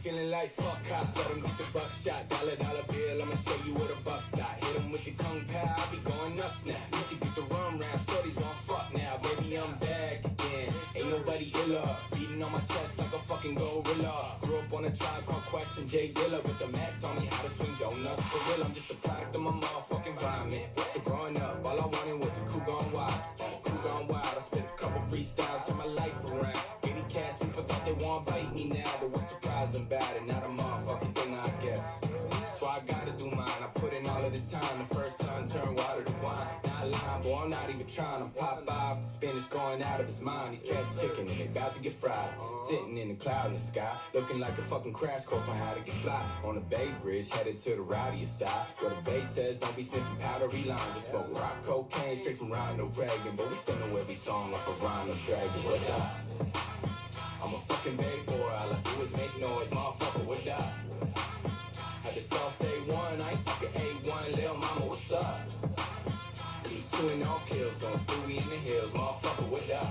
feeling like fuck cops. Let them get the buckshot. Dollar bill, I'ma show you where the buck stop. Hit them with the kung pao, I be going nuts now. Used to get the rum round, shorties want fuck now. Baby, I'm back again. Ain't nobody iller. Beating on my chest like a fucking gorilla. Grew up on a tribe called Quest and Jay Dilla. With the Mac taught me how to swing donuts. For real, I'm just a product of my motherfucking environment. So growing up, all I wanted was a crew gone wild. Crew gone wild, I spit a couple freestyles, turn my life around. Gave these cats who thought they want to bite me now. But what's surprising about it? Not a motherfucking thing, I guess. That's why I gotta do mine. I put in all of this time. The first son turned water to wine. Not lying, boy, I'm not even trying. I'm pop off, the Spanish going out of his mind. These cats chicken and they about to get fried. Sitting in the cloud in the sky, looking like a fucking crash course on how to get fly. On the Bay Bridge, headed to the rowdiest side, where the Bay says don't be sniffing powdery lines. Just smoke rock cocaine straight from Ronald Reagan. But we still know every song off of Ronald Dragon. What up? I'm a fucking Bay boy, all I do is make noise. Motherfucker, what up? Had the sauce day one, I ain't talking A1. Lil' mama, what's up? These two and all kills, don't Stewie in the hills. Motherfucker, what up?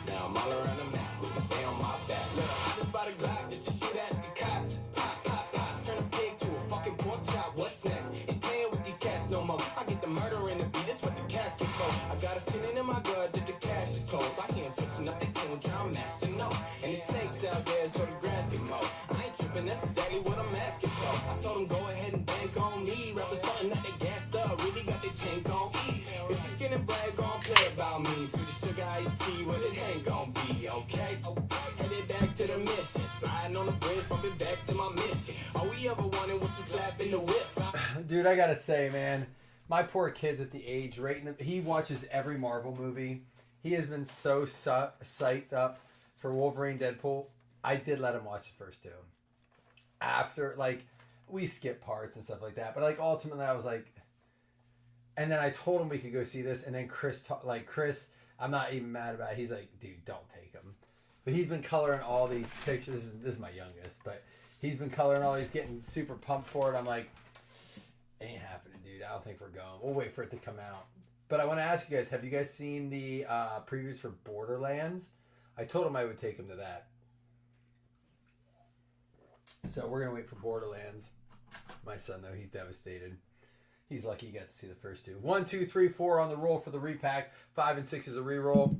Now I'm all around the map with the bay on my back. Look, I just bought a Glock just to shoot at the cops. Pop, pop, pop, turn a pig to a fucking pork chop. What's next? Ain't playing with these cats no more. I get the murder in the beat, that's what the casket for. I got a feeling in my gut that the cash is close. I hear them switching up their tune, trying to match the note. And the snakes out there, so the grass get mowed. I ain't tripping, that's exactly what I'm asking for. I told them go ahead and bank on me. Rappers starting that they gassed up, really got their tank on E. If you finna brag, gon' play about me. Sweet as sugar iced tea, what it ain't gon' be, okay? Headed back to the mission, sliding on the bridge, bumping back to my mission. All we ever wanted was to slap in the whip. Dude, I gotta say, man, my poor kid's at the age right in the, he watches every Marvel movie. He has been so psyched up for Wolverine, Deadpool. I did let him watch the first two. After, like, we skip parts and stuff like that, but like ultimately I was like, and then I told him we could go see this, and then Chris, I'm not even mad about it. He's like, dude, don't take him. But he's been coloring all these pictures. This is my youngest, but he's been coloring all these, getting super pumped for it. I'm like, ain't happening, dude. I don't think we're going. We'll wait for it to come out. But I want to ask you guys, have you guys seen the previews for Borderlands? I told him I would take him to that. So we're going to wait for Borderlands. My son, though, he's devastated. He's lucky he got to see the first two. 1, 2, 3, 4 on the roll for the repack. 5 and 6 is a reroll.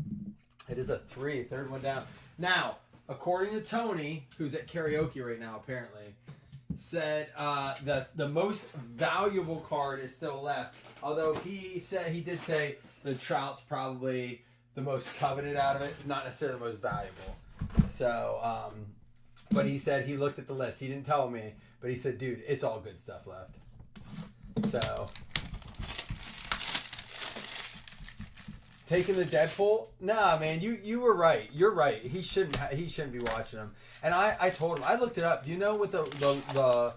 It is a 3. Third one down. Now, according to Tony, who's at karaoke right now, apparently, said the most valuable card is still left. Although he did say the Trout's probably the most coveted out of it, not necessarily the most valuable. So, but he said he looked at the list. He didn't tell me, but he said, dude, it's all good stuff left. So, taking the Deadpool? Nah, man, you were right. You're right. He shouldn't be watching them. And I told him. I looked it up. Do you know what the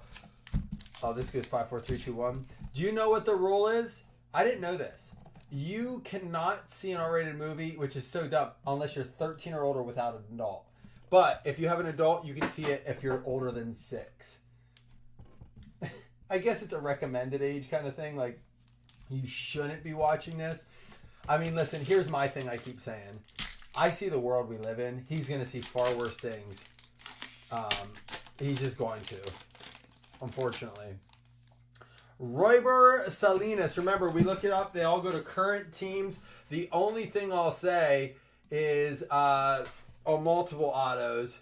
oh, this goes 5, 4, 3, 2, 1. Do you know what the rule is? I didn't know this. You cannot see an R-rated movie, which is so dumb, unless you're 13 or older without an adult. But if you have an adult, you can see it if you're older than 6. I guess it's a recommended age kind of thing. Like, you shouldn't be watching this. I mean, listen, here's my thing I keep saying. I see the world we live in. He's going to see far worse things. He's just going to, unfortunately. Royber Salinas. Remember, we look it up. They all go to current teams. The only thing I'll say is on multiple autos,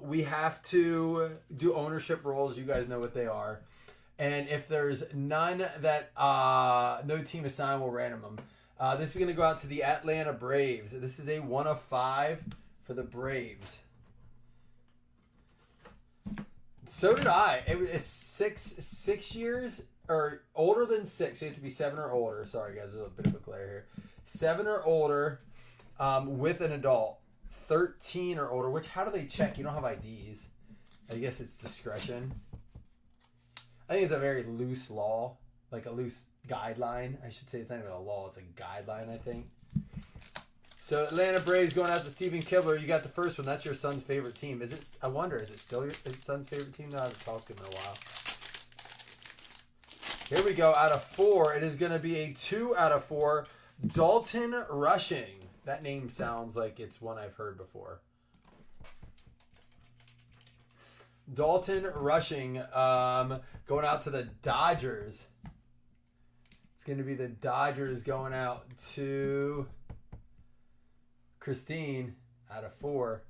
we have to do ownership roles. You guys know what they are. And if there's none that no team assigned, we'll random them. This is going to go out to the Atlanta Braves. This is a 1 of 5 for the Braves. So did I. It's six years or older than 6. So you have to be 7 or older. Sorry, guys. There's a bit of a glare here. 7 or older with an adult. 13 or older. Which, how do they check? You don't have IDs. I guess it's discretion. I think it's a very loose law. Like a loose guideline. I should say it's not even a law. It's a guideline, I think. So Atlanta Braves going out to Steven Kibler. You got the first one. That's your son's favorite team. Is it? I wonder, is it still your son's favorite team? No, I haven't talked to him in a while. Here we go. Out of 4, it is going to be a 2 out of 4. Dalton Rushing. That name sounds like it's one I've heard before. Dalton Rushing, going out to the Dodgers. It's going to be the Dodgers going out to Christine out of 4.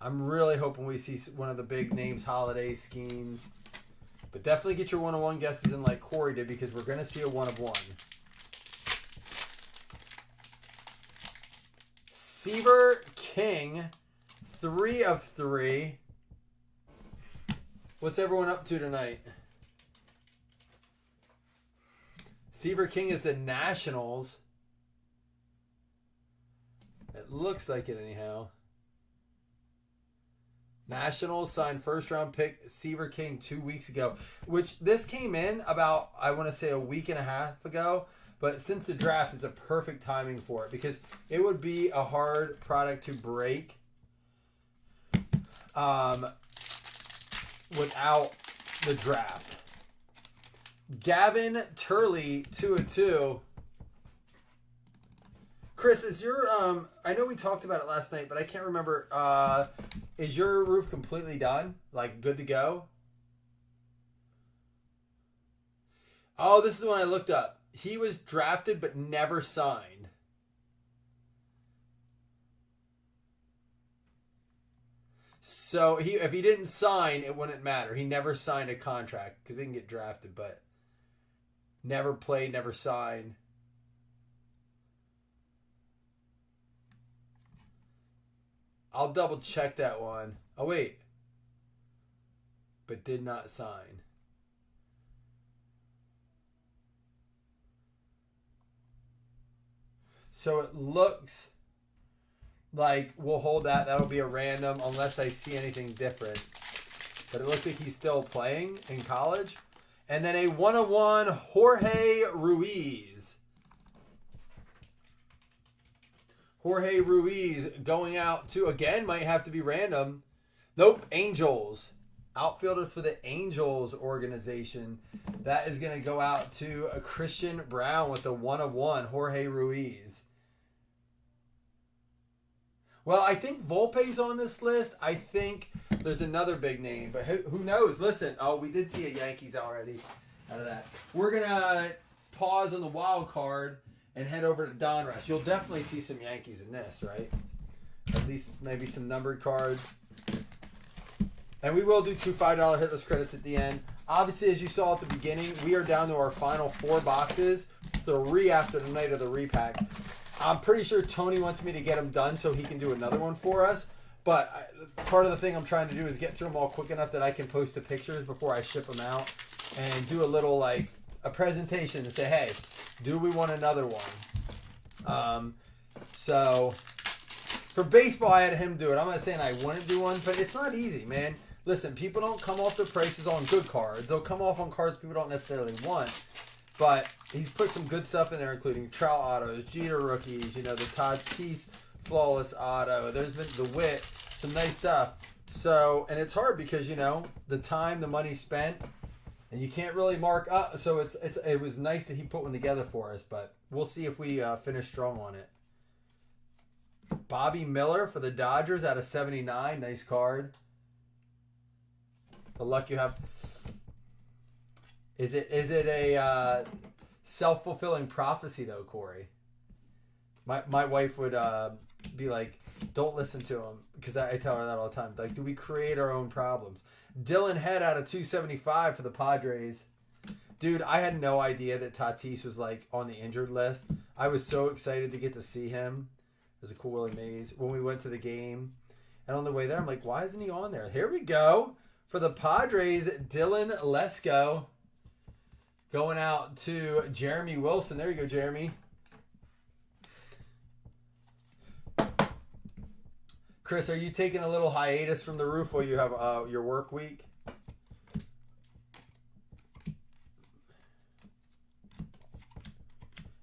I'm really hoping we see one of the big names holiday schemes. But definitely get your 1-of-1 guesses in like Corey did, because we're going to see a 1-of-1. Seaver King, 3 of 3. What's everyone up to tonight? Seaver King is the Nationals. It looks like it anyhow. Nationals signed first-round pick Seaver King 2 weeks ago, which this came in about, I want to say, a week and a half ago. But since the draft, it's a perfect timing for it, because it would be a hard product to break without the draft. Gavin Turley, 2 of 2. Chris, is your I know we talked about it last night, but I can't remember. Is your roof completely done? Like good to go? Oh, this is the one I looked up. He was drafted but never signed. So if he didn't sign, it wouldn't matter. He never signed a contract because he didn't get drafted, but never played, never signed. I'll double check that one. Oh, wait. But did not sign. So it looks like we'll hold that. That'll be a random unless I see anything different. But it looks like he's still playing in college. And then a 1-of-1 Jorge Ruiz. Jorge Ruiz going out to, again, might have to be random. Nope, Angels. Outfielders for the Angels organization. That is going to go out to a Christian Brown with a 1-of-1 Jorge Ruiz. Well, I think Volpe's on this list. I think there's another big name, but who knows? Listen, we did see a Yankees already out of that. We're going to pause on the wild card and head over to Donruss. You'll definitely see some Yankees in this, right? At least maybe some numbered cards. And we will do 2 $5 hitless credits at the end. Obviously, as you saw at the beginning, we are down to our final 4 boxes. 3 after the night of the repack. I'm pretty sure Tony wants me to get them done so he can do another one for us. But part of the thing I'm trying to do is get through them all quick enough that I can post the pictures before I ship them out. And do a little, like, a presentation and say, hey, do we want another one? So, for baseball, I had him do it. I'm not saying I wouldn't do one, but it's not easy, man. Listen, people don't come off their prices on good cards. They'll come off on cards people don't necessarily want. But he's put some good stuff in there, including Trout autos, Jeter rookies, the Tatis flawless auto. There's been the Witt, some nice stuff. So, and it's hard because, the time, the money spent, and you can't really mark up. So it was nice that he put one together for us, but we'll see if we finish strong on it. Bobby Miller for the Dodgers out of 79. Nice card. The luck you have. Is it a self-fulfilling prophecy though, Corey? My wife would be like, don't listen to him, because I tell her that all the time. Like, do we create our own problems? Dylan Head out of 275 for the Padres. Dude, I had no idea that Tatis was like on the injured list. I was so excited to get to see him. It was a cool Willie Mays when we went to the game. And on the way there, I'm like, why isn't he on there? Here we go. For the Padres, Dylan Lesko going out to Jeremy Wilson. There you go, Jeremy. Chris, are you taking a little hiatus from the roof while you have your work week?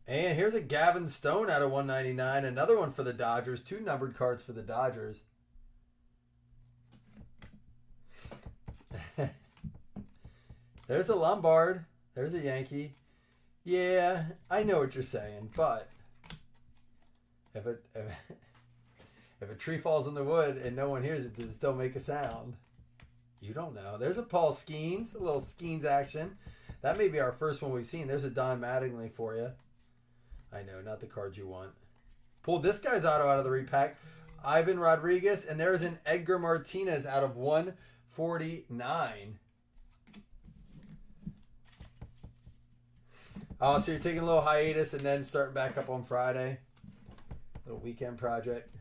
And here's a Gavin Stone out of 199. Another one for the Dodgers. 2 numbered cards for the Dodgers. There's a Lombard. There's a Yankee. Yeah, I know what you're saying, but if a tree falls in the wood and no one hears it, does it still make a sound? You don't know. There's a Paul Skeens, a little Skeens action. That may be our first one we've seen. There's a Don Mattingly for you. I know, not the card you want. Pulled this guy's auto out of the repack. Ivan Rodriguez, and there's an Edgar Martinez out of 149. Oh, so you're taking a little hiatus and then starting back up on Friday? Little weekend project.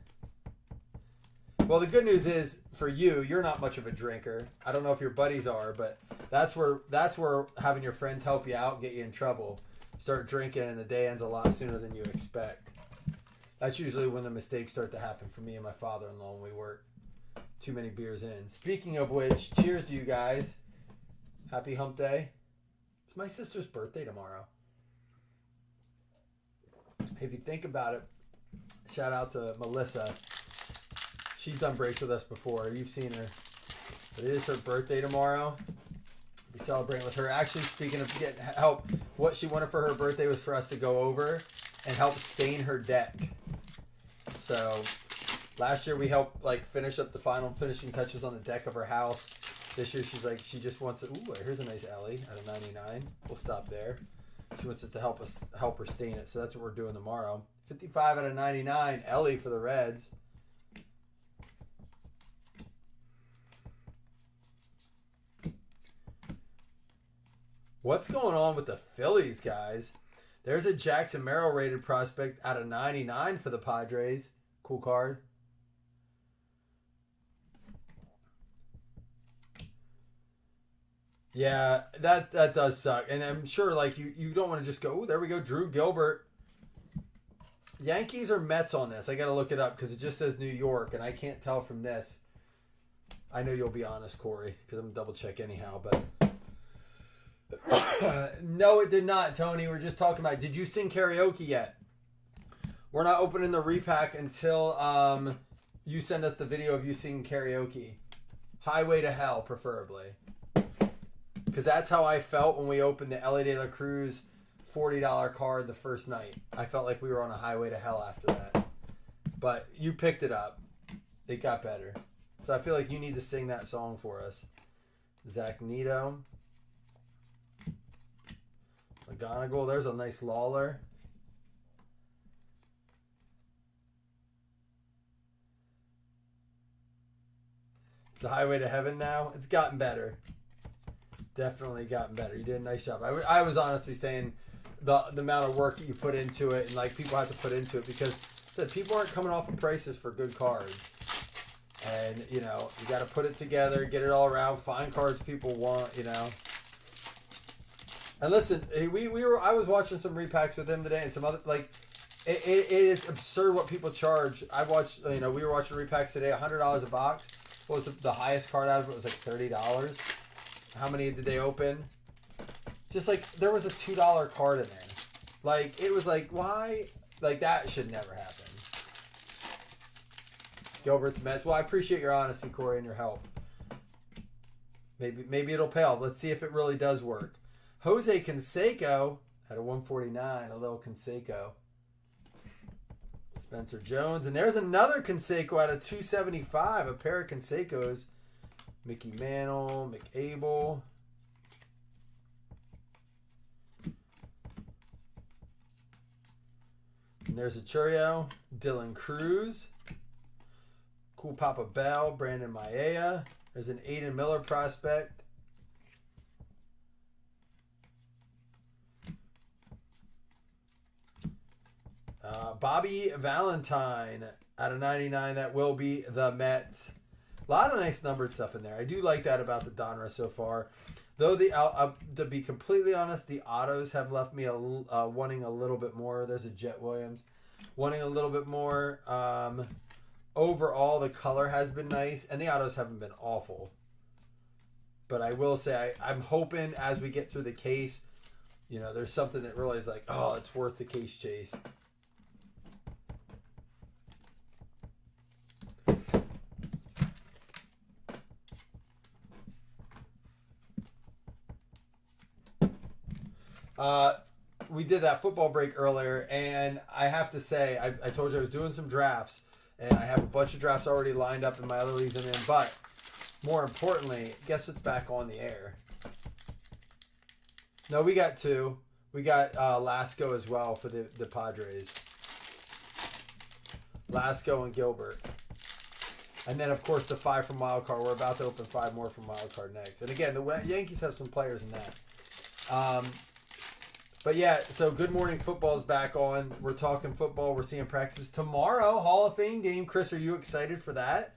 Well, the good news is for you, you're not much of a drinker. I don't know if your buddies are, but that's where having your friends help you out, get you in trouble. Start drinking and the day ends a lot sooner than you expect. That's usually when the mistakes start to happen for me and my father-in-law when we work too many beers in. Speaking of which, cheers to you guys. Happy hump day. It's my sister's birthday tomorrow. If you think about it, shout out to Melissa. She's done breaks with us before. You've seen her. But it is her birthday tomorrow. Be celebrating with her. Actually, speaking of getting help, what she wanted for her birthday was for us to go over and help stain her deck. So last year we helped finish up the final finishing touches on the deck of her house. This year she's like, she just wants it. Ooh, here's a nice Ellie at a 99. We'll stop there. She wants it to help her stain it. So that's what we're doing tomorrow. 55 out of 99. Ellie for the Reds. What's going on with the Phillies, guys? There's a Jackson Merrill rated prospect out of 99 for the Padres. Cool card. Yeah, that does suck. And I'm sure you don't want to just go, oh, there we go, Drew Gilbert. Yankees or Mets on this? I got to look it up because it just says New York and I can't tell from this. I know you'll be honest, Corey, because I'm going to double check anyhow, but no, it did not, Tony. We're just talking about, did you sing karaoke yet? We're not opening the repack until you send us the video of you singing karaoke. Highway to Hell, preferably. Because that's how I felt when we opened the Ellie De La Cruz $40 card the first night. I felt like we were on a highway to hell after that. But you picked it up. It got better. So I feel like you need to sing that song for us. Zach Nito. McGonigal, there's a nice Lawler. It's the highway to heaven now. It's gotten better. Definitely gotten better. You did a nice job. I was honestly saying the amount of work that you put into it and people have to put into it because people aren't coming off of prices for good cards. And, you got to put it together, get it all around, find cards people want, And listen, I was watching some repacks with him today and some other, it is absurd what people charge. I watched, we were watching repacks today, $100 a box. What was the highest card out of it was $30. How many did they open? Just there was a $2 card in there. It was why? That should never happen. Gilbert's Mets. Well, I appreciate your honesty, Corey, and your help. Maybe it'll pay off. Let's see if it really does work. Jose Canseco at a 149, a little Canseco. Spencer Jones. And there's another Canseco at a 275, a pair of Cansecos. Mickey Mantle, McAble. And there's a Churio, Dylan Cruz. Cool Papa Bell, Brandon Maea. There's an Aiden Miller prospect. Bobby Valentine out of 99. That will be the Mets. A lot of nice numbered stuff in there. I do like that about the Donruss so far. Though to be completely honest, the autos have left me wanting a little bit more. There's a Jet Williams. Wanting a little bit more. Overall, the color has been nice, and the autos haven't been awful. But I will say, I'm hoping as we get through the case, there's something that really is it's worth the case chase. We did that football break earlier, and I have to say, I told you I was doing some drafts, and I have a bunch of drafts already lined up in my other leagues I'm in, but more importantly, guess it's back on the air. No, we got 2. We got Lasco as well for the Padres. Lasco and Gilbert. And then, of course, the 5 from Wild Card. We're about to open 5 more from Wild Card next. And again, the Yankees have some players in that. But yeah, so Good Morning Football is back on. We're talking football. We're seeing practices tomorrow. Hall of Fame game. Chris, are you excited for that?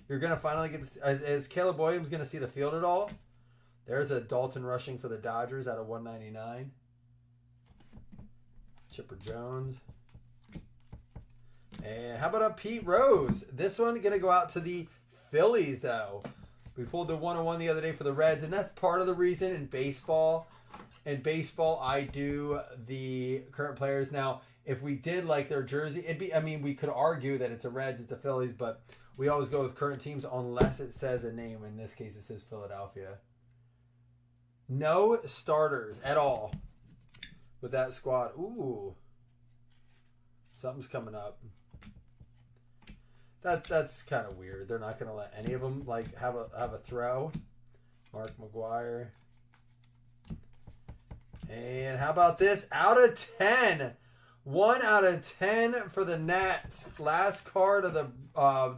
You're going to finally get to, is Caleb Williams going to see the field at all? There's a Dalton rushing for the Dodgers out of 199. Chipper Jones. And how about a Pete Rose? This one going to go out to the Phillies, though. We pulled the 101 the other day for the Reds, and that's part of the reason in baseball. In baseball, I do the current players. Now, if we did like their jersey, it'd be, I mean, we could argue that it's a Reds, it's a Phillies, but we always go with current teams unless it says a name. In this case, it says Philadelphia. No starters at all with that squad. Ooh. Something's coming up. That's kind of weird. They're not going to let any of them like have a throw. Mark McGuire. And how about this? Out of 10. 1 out of 10 for the Nats. Last card of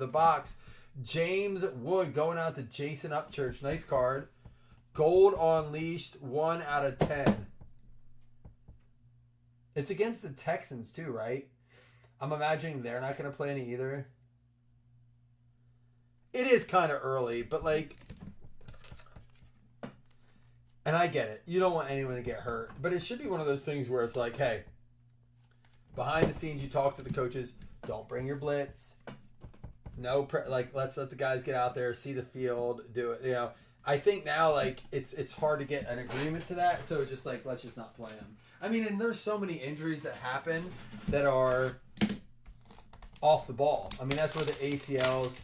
the box. James Wood going out to Jason Upchurch. Nice card. Gold Unleashed. 1 out of 10. It's against the Texans too, right? I'm imagining they're not going to play any either. It is kind of early, but like... And I get it. You don't want anyone to get hurt. But it should be one of those things where it's like, hey, behind the scenes, you talk to the coaches. Don't bring your blitz. No, let's let the guys get out there, see the field, do it. You know, I think now, like, it's hard to get an agreement to that. So it's just like, let's just not play them. I mean, and there's so many injuries that happen that are off the ball. I mean, that's where the ACLs.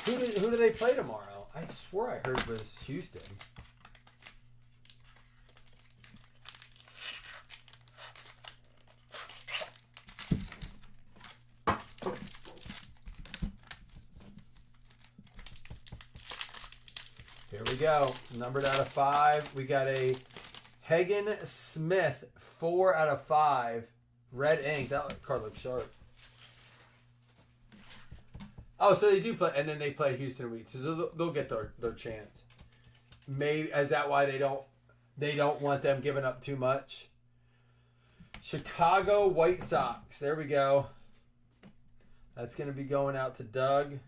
Who do they play tomorrow? I swore I heard was Houston. Here we go. Numbered out of 5. We got a Hagen Smith, 4 out of 5. Red ink. That card looks sharp. Oh, so they do play, and then they play Houston week, so they'll get their chance. Maybe is that why they don't want them giving up too much? Chicago White Sox. There we go. That's going to be going out to Doug.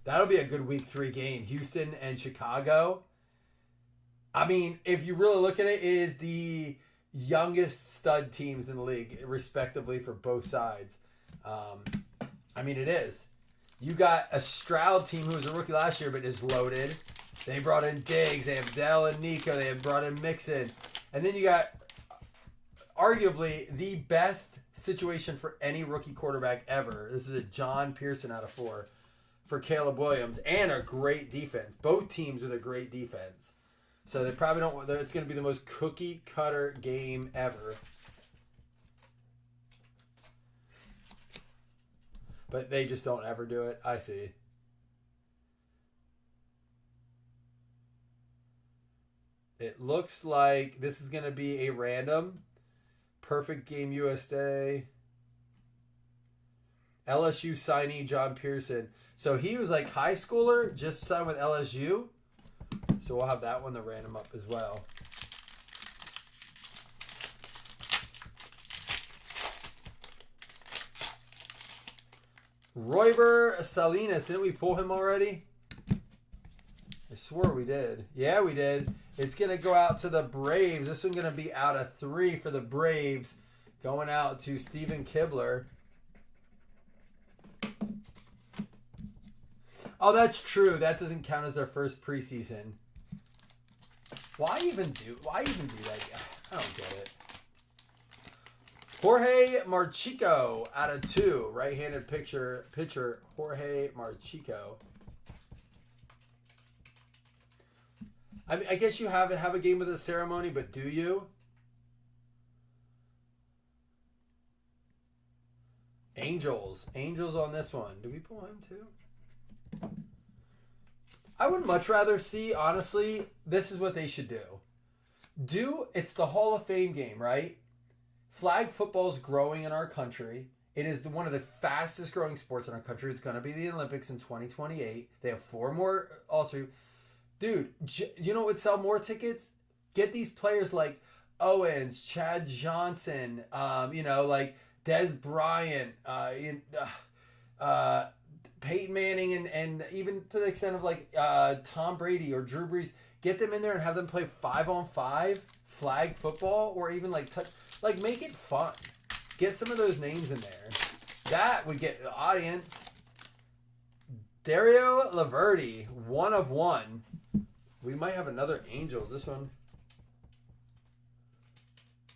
That'll be a good week 3 game. Houston and Chicago. I mean, if you really look at it, it is the youngest stud teams in the league, respectively, for both sides. I mean, it is. You got a Stroud team who was a rookie last year, but is loaded. They brought in Diggs. They have Dell and Nico. They have brought in Mixon. And then you got arguably the best situation for any rookie quarterback ever. This is a John Pearson out of 4 for Caleb Williams, and a great defense. Both teams with a great defense. So they probably don't. It's going to be the most cookie cutter game ever. But they just don't ever do it. I see. It looks like this is going to be a random. Perfect Game USA. LSU signee John Pearson. So he was like high schooler, just signed with LSU. So we'll have that one to random up as well. Royber Salinas. Didn't we pull him already? I swore we did. Yeah, we did. It's going to go out to the Braves. This one's going to be out of 3 for the Braves. Going out to Steven Kibler. Oh, that's true. That doesn't count as their first preseason. Why even do that? I don't get it. Jorge Marchico out of 2. Right-handed pitcher Jorge Marchico. I mean, I guess you have a game with a ceremony, but do you? Angels. Angels on this one. Do we pull him too? I would much rather see, honestly, this is what they should do. It's the Hall of Fame game, right? Flag football is growing in our country. It is one of the fastest growing sports in our country. It's going to be the Olympics in 2028. They have 4 more also. Dude, you know what would sell more tickets? Get these players like Owens, Chad Johnson, like Des Bryant, Peyton Manning, and even to the extent of like Tom Brady or Drew Brees. Get them in there and have them play 5-on-5 flag football, or even like make it fun. Get some of those names in there. That would get the audience. Dario Laverty, 1 of 1. We might have another Angels. This one.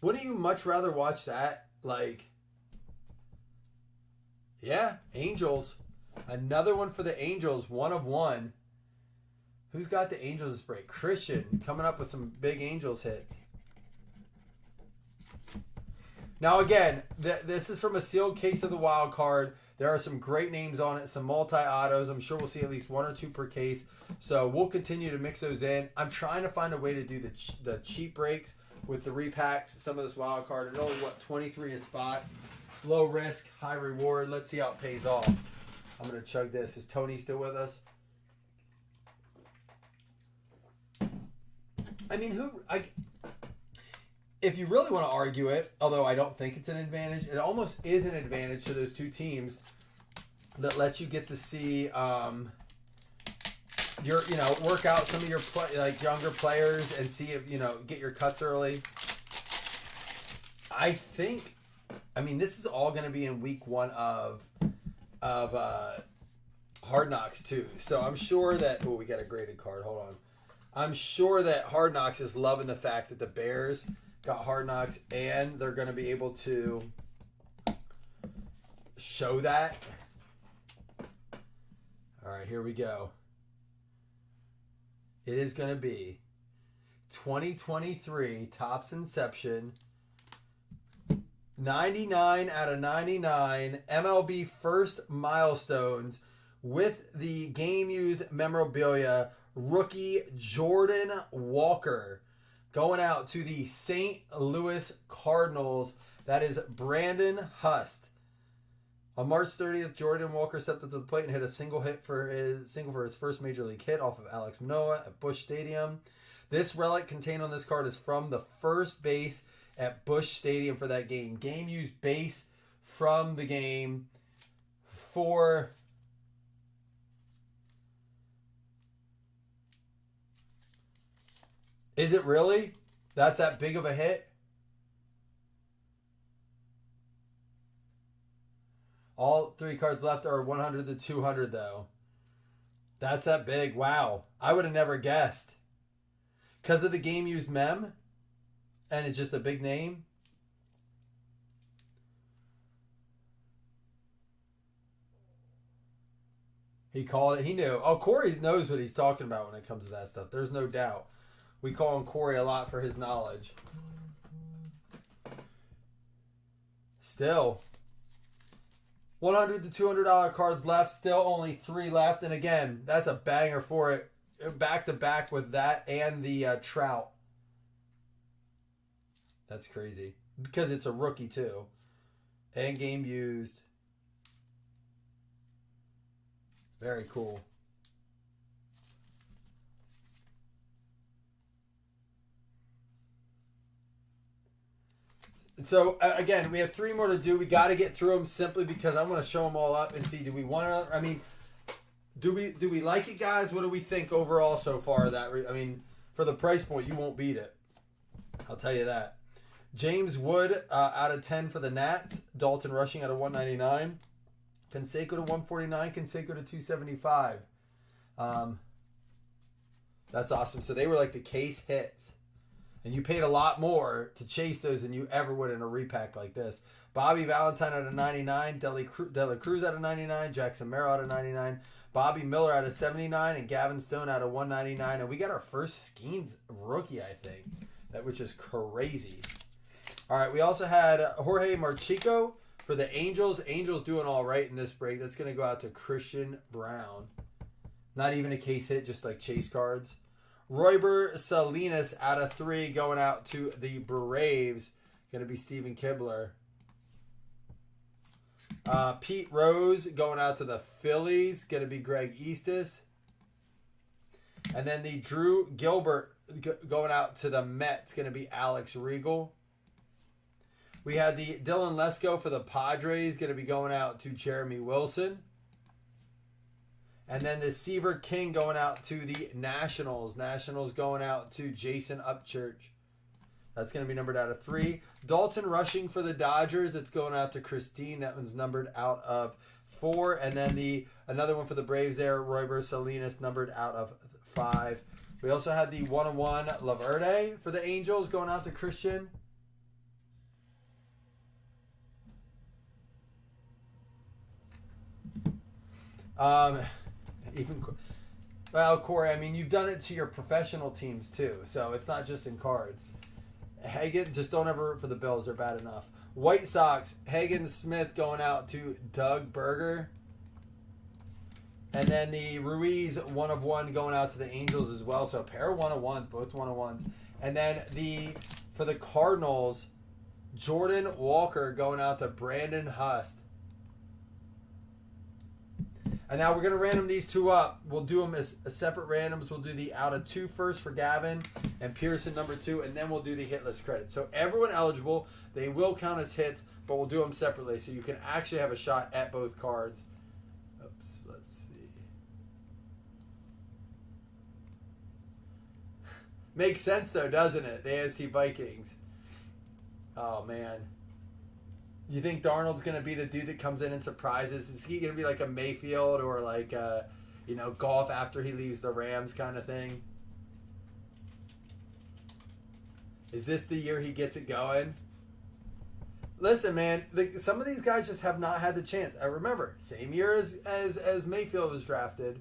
Wouldn't you much rather watch that? Yeah, Angels. Another one for the Angels, 1 of 1. Who's got the Angels this break? Christian coming up with some big Angels hits. Now again, this is from a sealed case of the wild card. There are some great names on it, some multi-autos. I'm sure we'll see at least 1 or 2 per case. So we'll continue to mix those in. I'm trying to find a way to do the cheap breaks with the repacks. Some of this wild card. It's only, $23 a spot. Low risk, high reward. Let's see how it pays off. I'm going to chug this. Is Tony still with us? I mean, if you really want to argue it, although I don't think it's an advantage, it almost is an advantage to those 2 teams that lets you get to see work out some of your younger players and see if get your cuts early. This is all going to be in week 1 of Hard Knocks too. So I'm sure that we got a graded card. Hold on. I'm sure that Hard Knocks is loving the fact that the Bears got Hard Knocks, and they're going to be able to show that. All right, here we go. It is going to be 2023 Topps Inception, 99 out of 99 MLB First Milestones with the game-used memorabilia rookie Jordan Walker. Going out to the St. Louis Cardinals. That is Brandon Hust. On March 30th, Jordan Walker stepped up to the plate and hit a single for his first major league hit off of Alex Manoah at Busch Stadium. This relic contained on this card is from the first base at Busch Stadium for that game. Game used base from the game for... Is it really? That's that big of a hit? All 3 cards left are 100 to 200 though. That's that big. Wow. I would have never guessed. Because of the game used mem? And it's just a big name? He called it. He knew. Oh, Corey knows what he's talking about when it comes to that stuff. There's no doubt. We call him Corey a lot for his knowledge. Still, $100 to $200 cards left. Still only 3 left. And again, that's a banger for it. Back to back with that and the Trout. That's crazy. Because it's a rookie too. And game used. Very cool. So, again, we have 3 more to do. We got to get through them simply because I'm going to show them all up and see, do we want to, do we like it, guys? What do we think overall so far? For the price point, you won't beat it. I'll tell you that. James Wood out of 10 for the Nats. Dalton Rushing out of 199. Canseco to 149. Canseco to 275. That's awesome. So they were like the case hits. And you paid a lot more to chase those than you ever would in a repack like this. Bobby Valentine out of 99. Dela Cruz out of 99. Jackson Merrill out of 99. Bobby Miller out of 79. And Gavin Stone out of 199. And we got our first Skeens rookie, I think. Which is crazy. All right, we also had Jorge Marchico For the Angels, Angels doing all right in this break. That's going to go out to Christian Brown. Not even a case hit, just like chase cards. Royber Salinas out of 3 going out to the Braves. Going to be Steven Kibler. Pete Rose going out to the Phillies. Going to be Greg Eastis. And then the Drew Gilbert going out to the Mets. Going to be Alex Regal. We had the Dylan Lesko for the Padres. Going to be going out to Jeremy Wilson. And then the Seaver King going out to the Nationals. Nationals going out to Jason Upchurch. That's going to be numbered out of 3. Dalton Rushing for the Dodgers. That's going out to Christine. That one's numbered out of 4. And then another one for the Braves there, Royber Salinas, numbered out of 5. We also had the 1-1 Laverde for the Angels going out to Christian. Well, Corey, I mean, you've done it to your professional teams too, so it's not just in cards. Hagen, just don't ever root for the Bills. They're bad enough. White Sox, Hagen Smith going out to Doug Berger. And then the Ruiz 1-of-1 going out to the Angels as well. So a pair of 1-of-1s, both 1-of-1s. And then for the Cardinals, Jordan Walker going out to Brandon Hust. And now we're going to random these two up. We'll do them as separate randoms. We'll do the out of 2 first for Gavin and Pearson number 2, and then we'll do the hit list credit. So everyone eligible, they will count as hits, but we'll do them separately so you can actually have a shot at both cards. Oops, let's see. Makes sense though, doesn't it? The AFC Vikings. Oh man. You think Darnold's going to be the dude that comes in and surprises? Is he going to be like a Mayfield or like Goff after he leaves the Rams kind of thing? Is this the year he gets it going? Listen, man, some of these guys just have not had the chance. I remember, same year as Mayfield was drafted.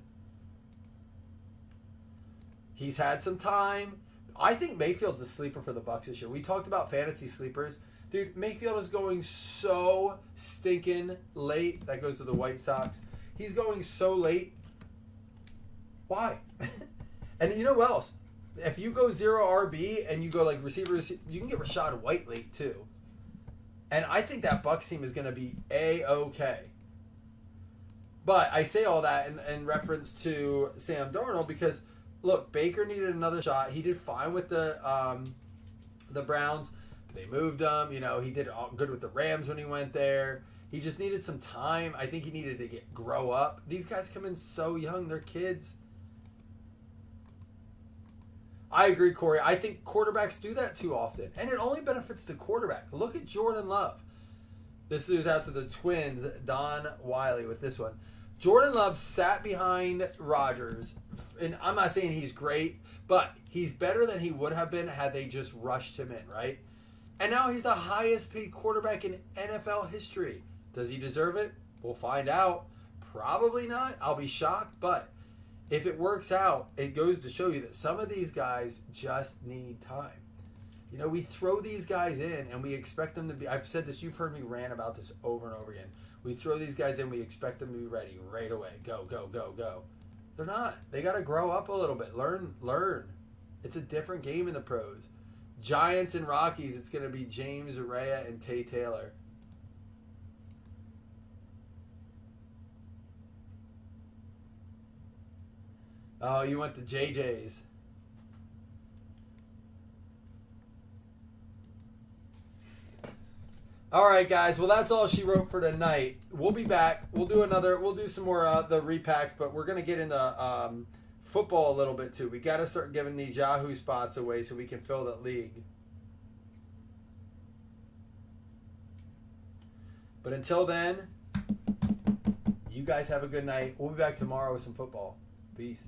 He's had some time. I think Mayfield's a sleeper for the Bucs this year. We talked about fantasy sleepers. Dude, Mayfield is going so stinking late. That goes to the White Sox. He's going so late. Why? And you know what else? If you go 0 RB and you go like receiver, you can get Rashad White late too. And I think that Bucs team is going to be A-okay. But I say all that in reference to Sam Darnold because, look, Baker needed another shot. He did fine with the Browns. They moved him. You know, he did good with the Rams when he went there. He just needed some time. I think he needed to grow up. These guys come in so young. They're kids. I agree, Corey. I think quarterbacks do that too often. And it only benefits the quarterback. Look at Jordan Love. This is out to the Twins, Don Wiley with this one. Jordan Love sat behind Rodgers. And I'm not saying he's great, but he's better than he would have been had they just rushed him in, right? And now he's the highest paid quarterback in NFL history. Does he deserve it? We'll find out. Probably not. I'll be shocked. But if it works out, it goes to show you that some of these guys just need time. You know, we throw these guys in and we expect them to be... I've said this. You've heard me rant about this over and over again. We throw these guys in. We expect them to be ready right away. Go, go, go, go. They're not. They got to grow up a little bit. Learn. It's a different game in the pros. Giants and Rockies, it's going to be James Araya and Tay Taylor. Oh, you went to JJ's. All right, guys. Well, that's all she wrote for tonight. We'll be back. We'll do some more the repacks, but we're going to get into football a little bit too. We got to start giving these Yahoo spots away so we can fill that league. But until then, you guys have a good night. We'll be back tomorrow with some football. Peace.